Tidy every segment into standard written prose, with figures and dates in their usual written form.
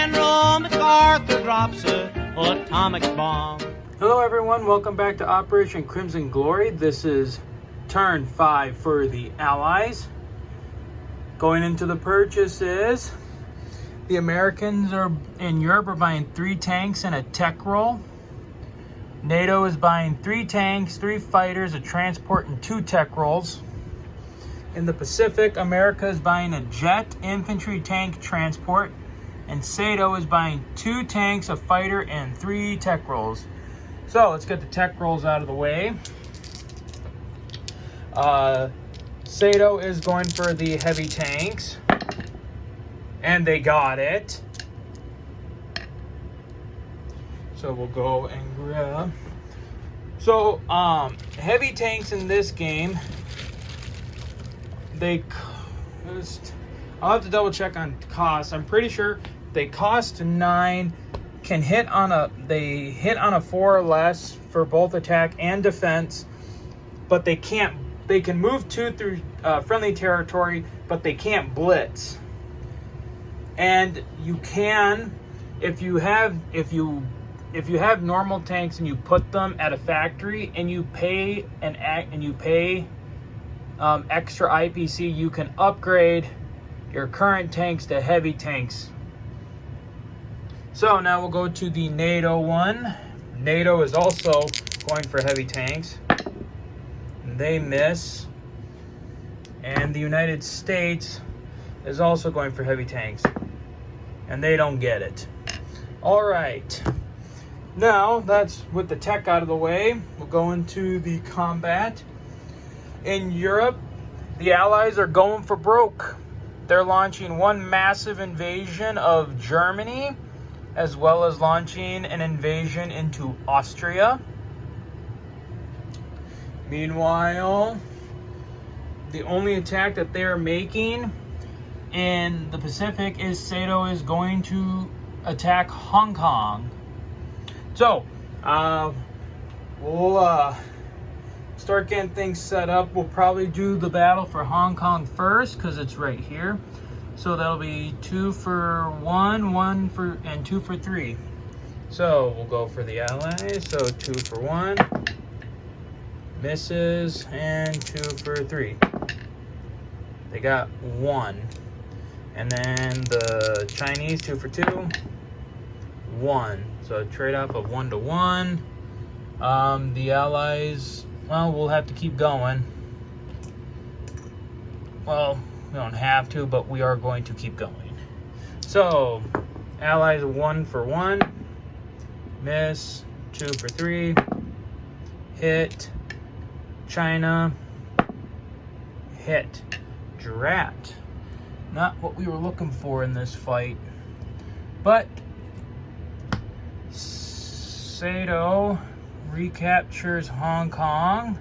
General MacArthur drops a atomic bomb. Hello everyone, welcome back to Operation Crimson Glory. This is turn 5 for the Allies. Going into the purchases, the Americans in Europe are buying 3 tanks and a tech roll. NATO is buying 3 tanks, 3 fighters, a transport, and 2 tech rolls. In the Pacific, America is buying a jet, infantry, tank, transport. And SATO is buying 2 tanks, a fighter, and 3 tech rolls. So let's get the tech rolls out of the way. SATO is going for the heavy tanks. And they got it. So we'll go and grab. So heavy tanks in this game, they cost, I'll have to double check on cost. I'm pretty sure they cost 9, can hit on they hit on a 4 or less for both attack and defense, but they can move 2 through friendly territory, but they can't blitz. And you can, if you have normal tanks and you put them at a factory and you pay extra IPC, you can upgrade your current tanks to heavy tanks. So now we'll go to the NATO one. NATO is also going for heavy tanks. They miss. And the United States is also going for heavy tanks. And they don't get it. All right. Now that's with the tech out of the way, we'll go into the combat. In Europe, the Allies are going for broke. They're launching one massive invasion of Germany, as well as launching an invasion into Austria. Meanwhile, the only attack that they're making in the Pacific is SATO is going to attack Hong Kong. So, we'll start getting things set up. We'll probably do the battle for Hong Kong first because it's right here. So that'll be 2 for 1, and 2 for 3. So we'll go for the Allies. So 2 for 1, misses, and 2 for 3. They got 1. And then the Chinese 2 for 2, 1. So a trade-off of 1 to 1. The Allies, well, we'll have to keep going. Well, we don't have to, but we are going to keep going. So, Allies 1 for 1, miss, 2 for 3, hit, China, hit, drat. Not what we were looking for in this fight, but SATO recaptures Hong Kong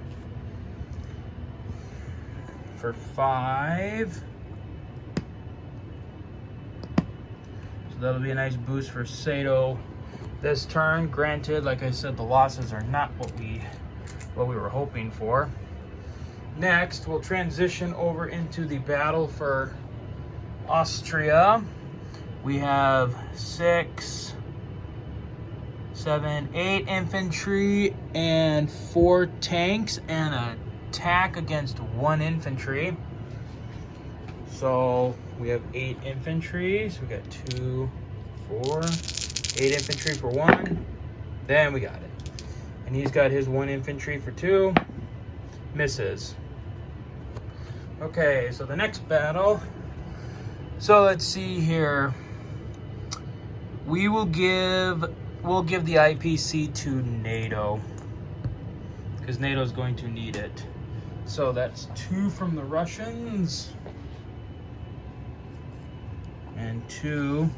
for 5. So that'll be a nice boost for SATO this turn. Granted, like I said, the losses are not what we were hoping for. Next, we'll transition over into the battle for Austria. We have 6, 7, 8 infantry and 4 tanks and a attack against 1 infantry. So we have 8 infantry. So we got 2, 4, 8 infantry for 1. Then we got it. And he's got his 1 infantry for 2. Misses. Okay, so the next battle. So let's see here. We'll give the IPC to NATO because NATO is going to need it. So that's 2 from the Russians and 2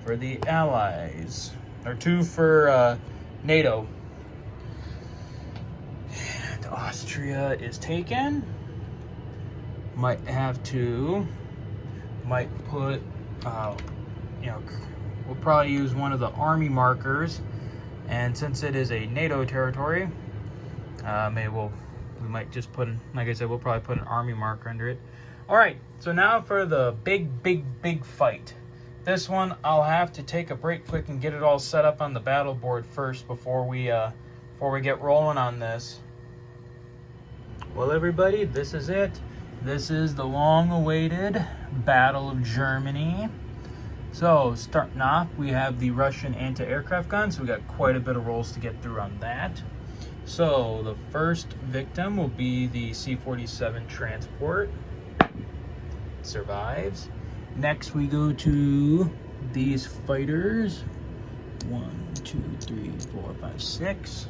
for the Allies, or 2 for NATO. And Austria is taken. Might put, we'll probably use one of the army markers, and since it is a NATO territory, we might just put, like I said, we'll probably put an army marker under it. All right, so now for the big fight. This one, I'll have to take a break quick and get it all set up on the battle board first before we get rolling on this. Well, everybody, this is it. This is the long-awaited Battle of Germany. So, starting off, we have the Russian anti-aircraft guns. So we got quite a bit of rolls to get through on that. So, the first victim will be the C-47 transport. Survives. Next, we go to these fighters. 1, 2, 3, 4, 5, 6.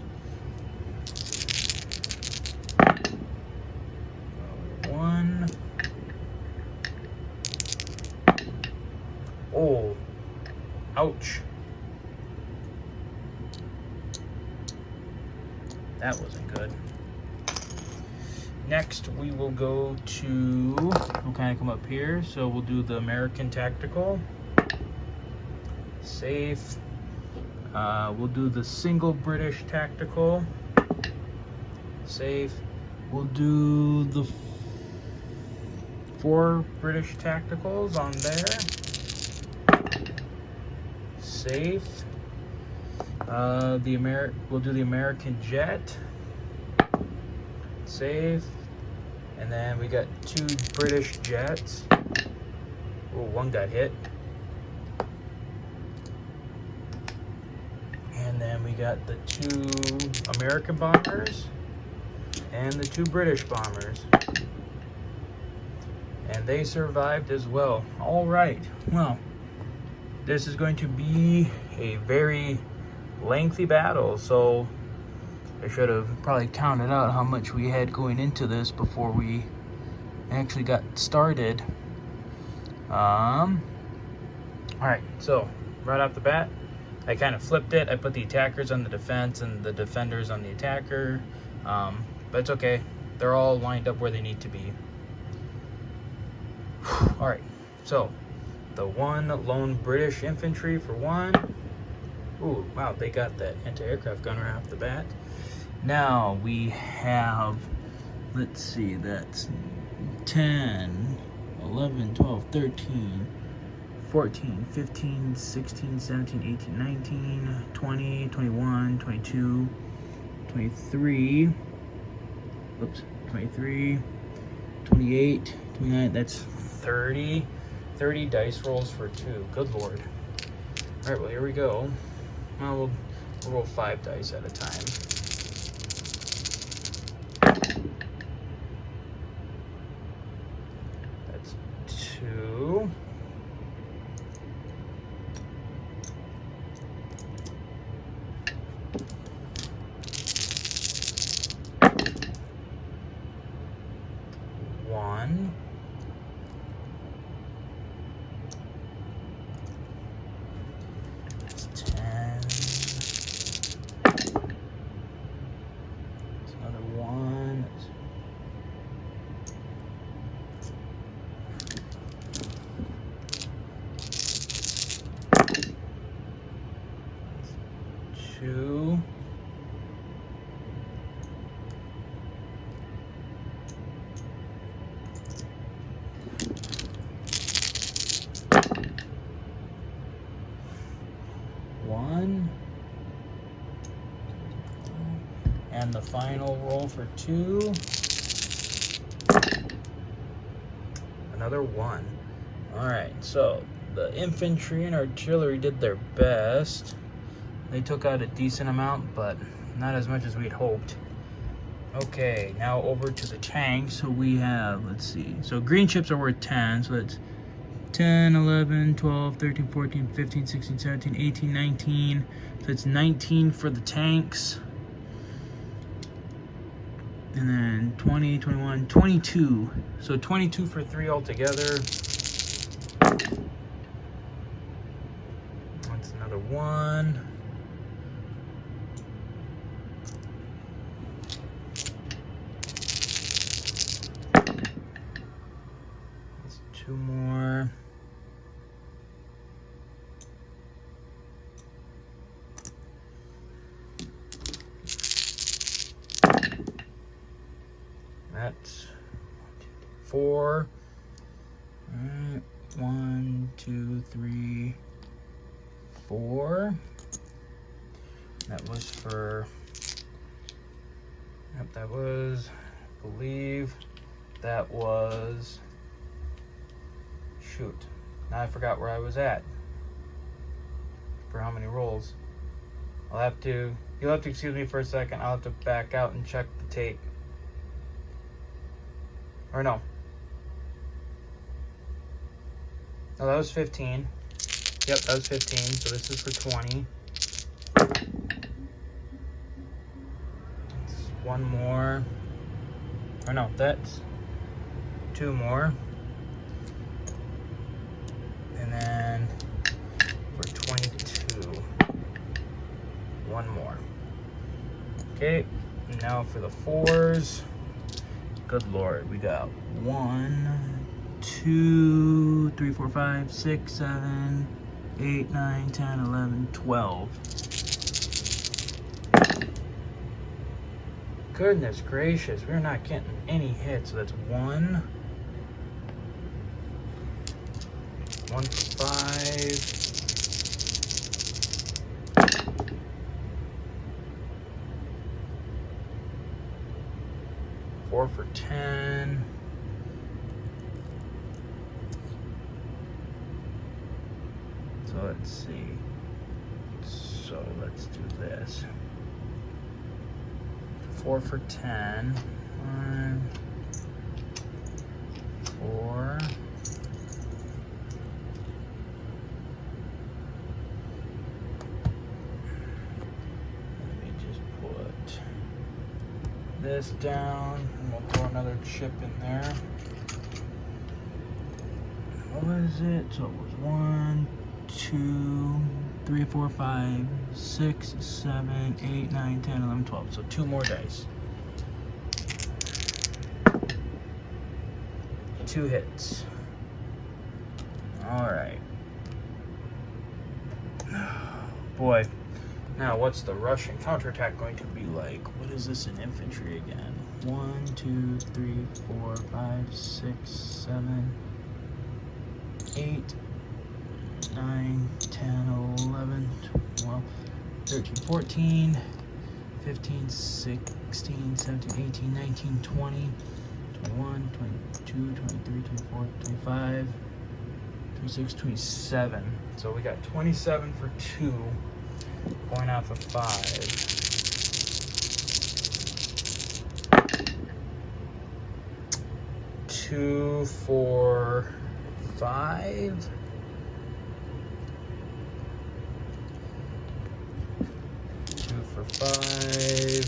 1. Oh, ouch. That wasn't good. Next, we will go to, we'll kind of come up here. So we'll do the American Tactical. Safe. We'll do the single British Tactical. Safe. We'll do the 4 British Tacticals on there. Safe. We'll do the American Jet. Safe. And then we got 2 British jets. Oh, one got hit. And then we got the 2 American bombers and the 2 British bombers. And they survived as well. All right. Well, this is going to be a very lengthy battle, so I should have probably counted out how much we had going into this before we actually got started. All right, so right off the bat, I kind of flipped it. I put the attackers on the defense and the defenders on the attacker, but it's okay. They're all lined up where they need to be. All right, so the 1 lone British infantry for 1. Ooh, wow, they got that anti-aircraft gun right off the bat. Now we have, let's see, that's 10, 11, 12, 13, 14, 15, 16, 17, 18, 19, 20, 21, 22, 23, oops, 23, 28, 29, that's 30 dice rolls for 2. Good Lord. All right, well, here we go. Well, we'll roll 5 dice at a time. That's 2. One. That's 10. That's another 1. That's 2. And the final roll for 2. Another 1. Alright, so the infantry and artillery did their best. They took out a decent amount, but not as much as we'd hoped. Okay, now over to the tanks. So we have, let's see, so green chips are worth 10, so that's 10, 11, 12, 13, 14, 15, 16, 17, 18, 19. So it's 19 for the tanks. And then 20, 21, 22. So 22 for 3 altogether. That's another 1. That's 2 more. That's 4. 1, 2, 2, 3, 4. That was for, yep, that was, I believe, that was, shoot, now I forgot where I was at, for how many rolls. You'll have to excuse me for a second, I'll have to back out and check the tape. Or no. Oh, that was 15. Yep, that was 15, so this is for 20. One more. Or no, that's 2 more. And then for 22, 1 more. Okay, now for the 4s. Good Lord, we got 1, 2, 3, 4, 5, 6, 7, 8, 9, 10, 11, 12. Goodness gracious, we're not getting any hits. So that's 1 for 5. 4 for 10. So let's see. So let's do this. 4 for 10. 1, 4. Let me just put this down, and we'll throw another chip in there. What was it? So it was 1, 2, 3, 4, 5, 6, 7, 8, 9, 10, 11, 12. So 2 more dice. 2 hits. All right. Boy. Now, what's the Russian counterattack going to be like? What is this in infantry again? 1, 2, 3, 4, 5, 6, 7, 8, 9, 10, 11, 12, 13, 14, 15, 16, 17, 18, 19, 20, 21, 22, 23, 24, 25, 26, 27. So we got 27 for 2. Going off of 5. 2 for 5. 2 for 5.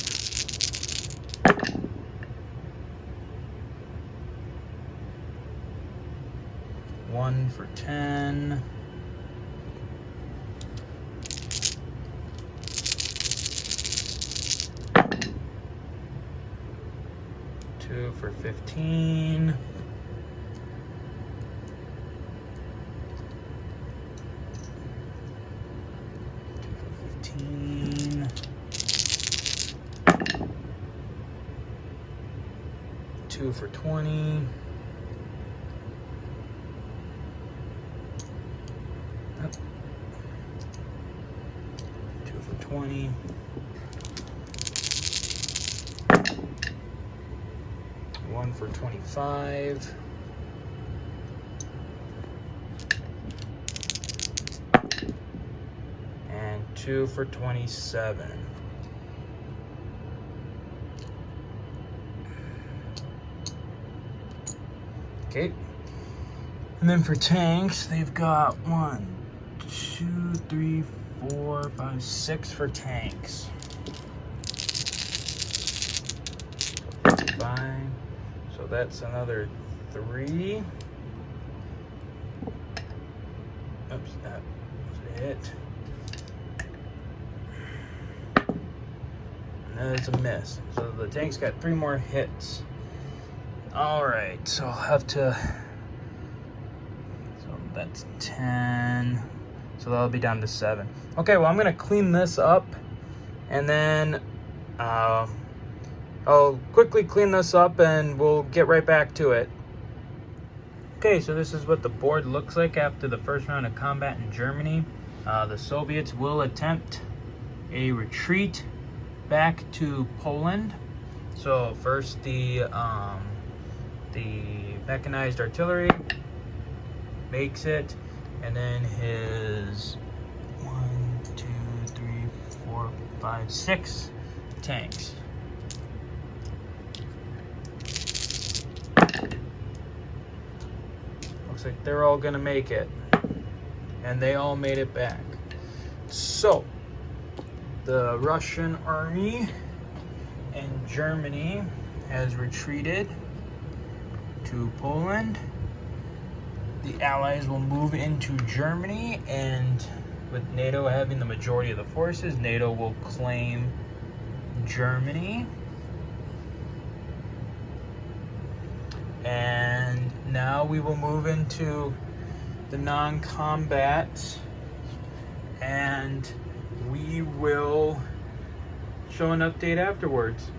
1 for 10. 2 for 15. 2 for 15. 2 for 20. Yep. 2 for 20. 1 for 25. And 2 for 27. Okay. And then for tanks, they've got 1, 2, 3, 4, 5, 6 for tanks. 5. So that's another 3. Oops, that was a hit. And that is a miss. So the tank's got 3 more hits. Alright, so I'll have to... So that's 10. So that'll be down to 7. Okay, well I'm going to clean this up. And then... I'll quickly clean this up and we'll get right back to it. Okay, so this is what the board looks like after the first round of combat in Germany. The Soviets will attempt a retreat back to Poland. So first the mechanized artillery makes it, and then his 1, 2, 3, 4, 5, 6 tanks. Looks like they're all gonna make it, and they all made it back. So the Russian army in Germany has retreated to Poland. The Allies will move into Germany, and with NATO having the majority of the forces, NATO will claim Germany. And now we will move into the non-combat, and we will show an update afterwards.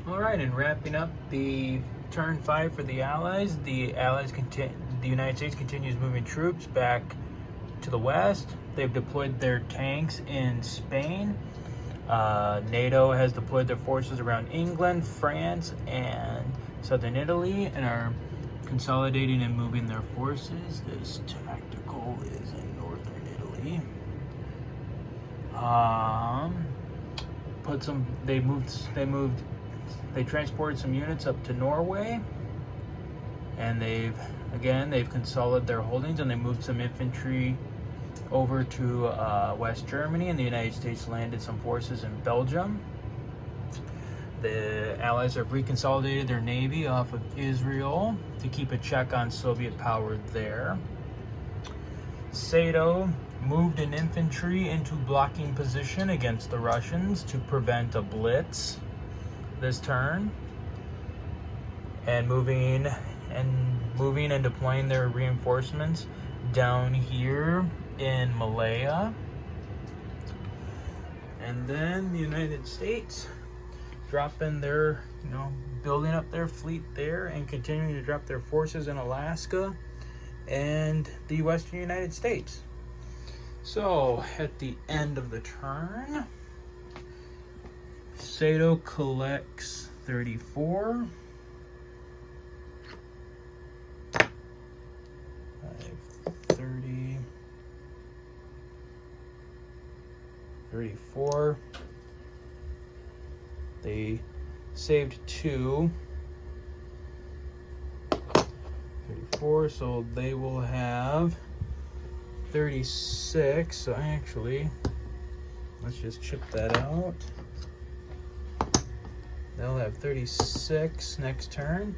All right, and wrapping up the turn 5 for the Allies. The United States continues moving troops back to the west. They've deployed their tanks in Spain. NATO has deployed their forces around England, France, and southern Italy, and are consolidating and moving their forces. This tactical is in northern Italy. They transported some units up to Norway, and they've consolidated their holdings, and they moved some infantry over to West Germany, and the United States landed some forces in Belgium. The Allies have reconsolidated their navy off of Israel to keep a check on Soviet power there. Sato moved an infantry into blocking position against the Russians to prevent a blitz this turn, and moving and deploying their reinforcements down here in Malaya. And then the United States dropping their, building up their fleet there and continuing to drop their forces in Alaska and the western United States. So at the end of the turn, Sato collects 34. 30. 34. They saved 2. 34, so they will have 36. So actually, let's just chip that out. They'll have 36 next turn.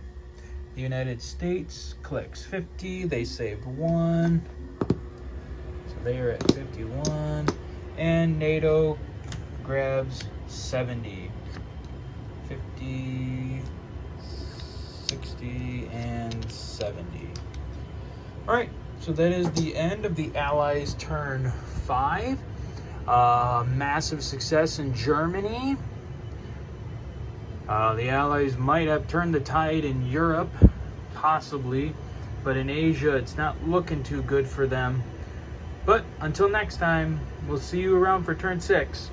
The United States collects 50. They saved 1. So they are at 51. And NATO grabs 70. 50, 60, and 70. All right, so that is the end of the Allies' turn 5. Massive success in Germany. The Allies might have turned the tide in Europe, possibly, but in Asia, it's not looking too good for them. But until next time, we'll see you around for turn 6.